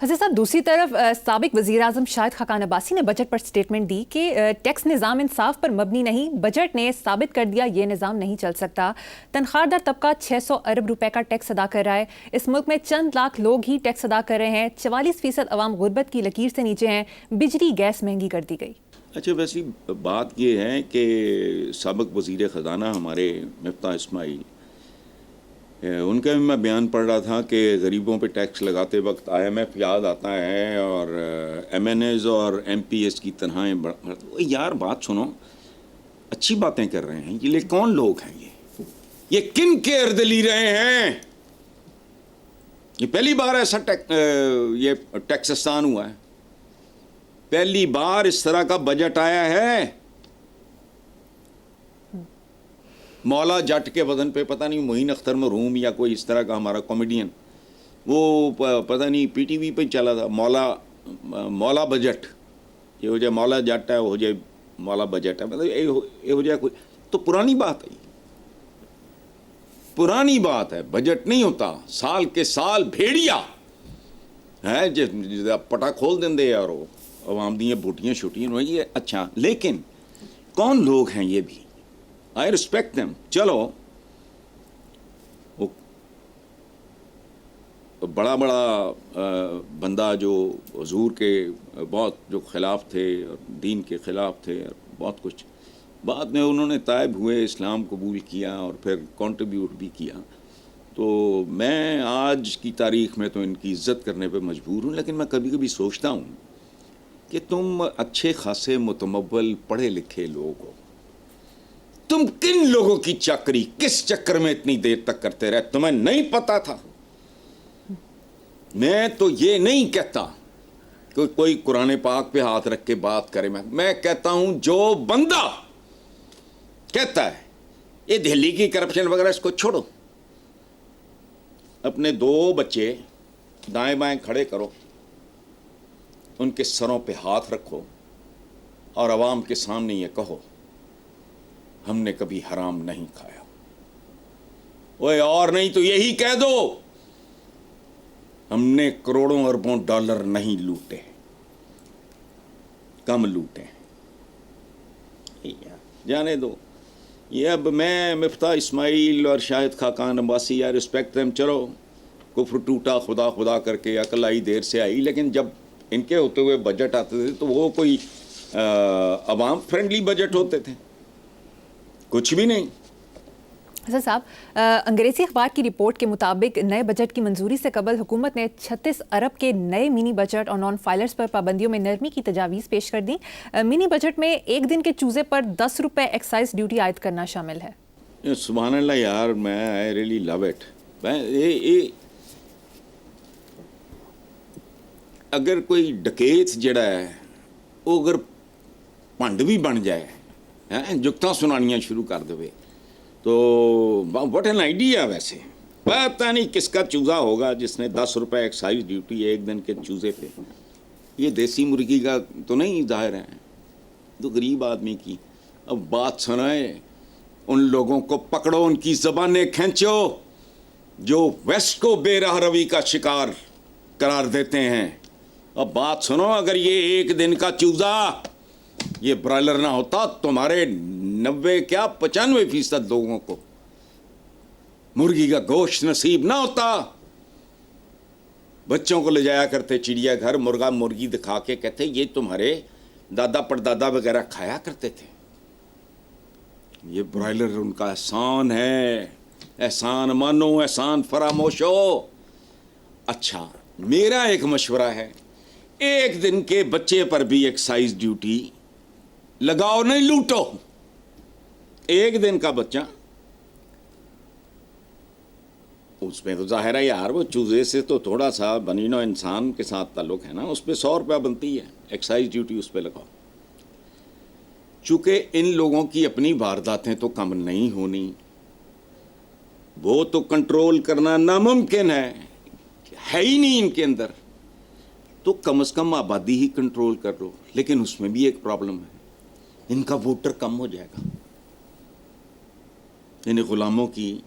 حضرت صاحب دوسری طرف سابق وزیر اعظم شاہد خاقان عباسی نے بجٹ پر سٹیٹمنٹ دی کہ ٹیکس نظام انصاف پر مبنی نہیں، بجٹ نے ثابت کر دیا یہ نظام نہیں چل سکتا۔ تنخواہ دار طبقہ 600 ارب روپے کا ٹیکس ادا کر رہا ہے، اس ملک میں چند لاکھ لوگ ہی ٹیکس ادا کر رہے ہیں، 44% عوام غربت کی لکیر سے نیچے ہیں، بجلی گیس مہنگی کر دی گئی۔ اچھا، ویسی بات یہ ہے کہ سابق وزیر خزانہ ہمارے مفتاح اسماعیل، ان کا بھی میں بیان پڑھ رہا تھا کہ غریبوں پہ ٹیکس لگاتے وقت IMF یاد آتا ہے اور MNAs اور MPs کی تنخواہیں یار بات سنو، اچھی باتیں کر رہے ہیں یہ کون لوگ ہیں؟ یہ کن کے ارد لی رہے ہیں؟ یہ پہلی بار ایسا یہ ٹیکسستان ہوا ہے، پہلی بار اس طرح کا بجٹ آیا ہے۔ مولا جٹ کے وزن پہ پتہ نہیں معین اختر مرحوم یا کوئی اس طرح کا ہمارا کامیڈین، وہ پتہ نہیں PTV پہ چلا تھا، مولا بجٹ، یہ ہو جائے مولا جٹ ہے، ہو جائے مولا بجٹ ہے، مطلب یہ ہو جائے کوئی تو پرانی بات ہے، پرانی بات ہے۔ بجٹ نہیں ہوتا، سال کے سال بھیڑیا ہے پٹا کھول دیں دے اور عوام دیاں بوٹیاں شوٹیاں یہ اچھا، لیکن کون لوگ ہیں یہ بھی؟ I respect them۔ چلو بڑا بندہ جو حضور کے بہت جو خلاف تھے اور دین کے خلاف تھے اور بہت کچھ، بعد میں انہوں نے تائب ہوئے، اسلام قبول کیا اور پھر کنٹریبیوٹ بھی کیا، تو میں آج کی تاریخ میں تو ان کی عزت کرنے پہ مجبور ہوں۔ لیکن میں کبھی کبھی سوچتا ہوں کہ تم اچھے خاصے متمول پڑھے لکھے لوگ ہو، تم کن لوگوں کی چاکری کس چکر میں اتنی دیر تک کرتے رہے؟ تمہیں نہیں پتا تھا؟ میں تو یہ نہیں کہتا کہ کوئی قرآن پاک پہ ہاتھ رکھ کے بات کرے، میں کہتا ہوں جو بندہ کہتا ہے یہ دہلی کی کرپشن وغیرہ اس کو چھوڑو، اپنے 2 بچے دائیں بائیں کھڑے کرو، ان کے سروں پہ ہاتھ رکھو اور عوام کے سامنے یہ کہو ہم نے کبھی حرام نہیں کھایا، اوے اور نہیں تو یہی کہہ دو ہم نے کروڑوں اربوں ڈالر نہیں لوٹے، کم لوٹے، جانے دو۔ یہ اب میں مفتاح اسماعیل اور شاہد خاقان عباسی یا رسپیکٹ دیم، چلو کفر ٹوٹا خدا خدا کر کے، عقل آئی دیر سے آئی، لیکن جب ان کے ہوتے ہوئے بجٹ آتے تھے تو وہ کوئی عوام فرینڈلی بجٹ ہوتے تھے، کچھ بھی نہیں۔ حضرت صاحب انگریزی اخبار کی رپورٹ کے مطابق نئے بجٹ کی منظوری سے قبل حکومت نے 36 ارب کے نئے منی بجٹ اور نان فائلرز پر پابندیوں میں نرمی کی تجاویز پیش کر دیں۔ منی بجٹ میں ایک دن کے چوزے پر 10 روپے ایکسائز ڈیوٹی عائد کرنا شامل ہے۔ سبحان اللہ یار، میں آئی ریئلی لو اٹ۔ اگر کوئی ڈکیت جڑا ہے وہ اگر پنڈ بھی بن جائے، جگتاں سنانیاں شروع کر دے تو واٹ این آئیڈیا۔ ویسے پتہ نہیں کس کا چوزا ہوگا جس نے 10 روپے ایکسائز ڈیوٹی ایک دن کے چوزے پہ، یہ دیسی مرغی کا تو نہیں ظاہر ہے، تو غریب آدمی کی۔ اب بات سنائے، ان لوگوں کو پکڑو، ان کی زبانیں کھینچو جو ویسٹ کو بے راہ روی کا شکار قرار دیتے ہیں۔ اب بات سنو، اگر یہ ایک دن کا چوزا یہ برائلر نہ ہوتا، تمہارے 95% لوگوں کو مرغی کا گوشت نصیب نہ ہوتا۔ بچوں کو لے جایا کرتے چڑیا گھر، مرغا مرغی دکھا کے کہتے یہ تمہارے دادا پردادا وغیرہ کھایا کرتے تھے۔ یہ برائلر ان کا احسان ہے، احسان مانو، احسان فراموش ہو۔ اچھا، میرا ایک مشورہ ہے، ایک دن کے بچے پر بھی ایکسائز ڈیوٹی لگاؤ، نہیں لوٹو۔ ایک دن کا بچہ، اس میں تو ظاہر ہے یار وہ چوزے سے تو تھوڑا سا بنی نوع انسان کے ساتھ تعلق ہے نا، اس پہ 100 روپیہ بنتی ہے ایکسائز ڈیوٹی، اس پہ لگاؤ۔ چونکہ ان لوگوں کی اپنی وارداتیں تو کم نہیں ہونی، وہ تو کنٹرول کرنا ناممکن ہے ہی نہیں ان کے اندر، تو کم از کم آبادی ہی کنٹرول کر لو۔ لیکن اس میں بھی ایک پرابلم ہے، ان کا ووٹر کم ہو جائے گا، ان غلاموں کی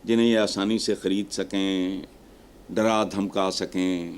جنہیں یہ آسانی سے خرید سکیں، ڈرا دھمکا سکیں،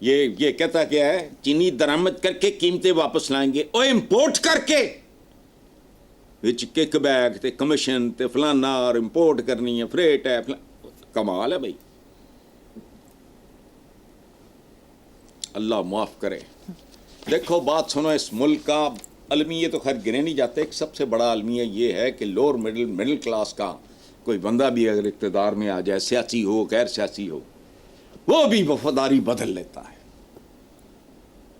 یہ کہتا کیا ہے, چینی درآمد کر کے قیمتیں واپس لائیں گے. او امپورٹ کر کے وچ کک بیک تے کمیشن تے فلانا اور امپورٹ کرنی ہے, فریٹ ہے, کمال ہے بھائی. اللہ معاف کرے. دیکھو بات سنو, اس ملک کا المیہ تو خیر گنے نہیں جاتے, ایک سب سے بڑا المیہ یہ ہے کہ لوور مڈل کلاس کا کوئی بندہ بھی اگر اقتدار میں آ جائے, سیاسی ہو غیر سیاسی ہو, وہ بھی وفاداری بدل لیتا ہے,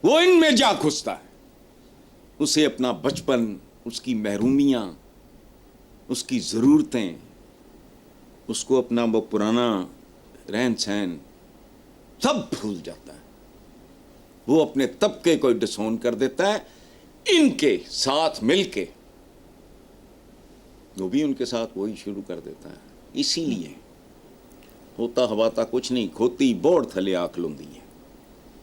وہ ان میں جا گھستا ہے. اسے اپنا بچپن, اس کی محرومیاں, اس کی ضرورتیں, اس کو اپنا وہ پرانا رہن سہن سب بھول جاتا ہے. وہ اپنے طبقے کو ڈسون کر دیتا ہے ان کے ساتھ مل کے, وہ بھی ان کے ساتھ وہی شروع کر دیتا ہے. اسی لیے ہوتا ہواتا کچھ نہیں, کھوتی بوڑ تھلے آکھ لوندی ہے.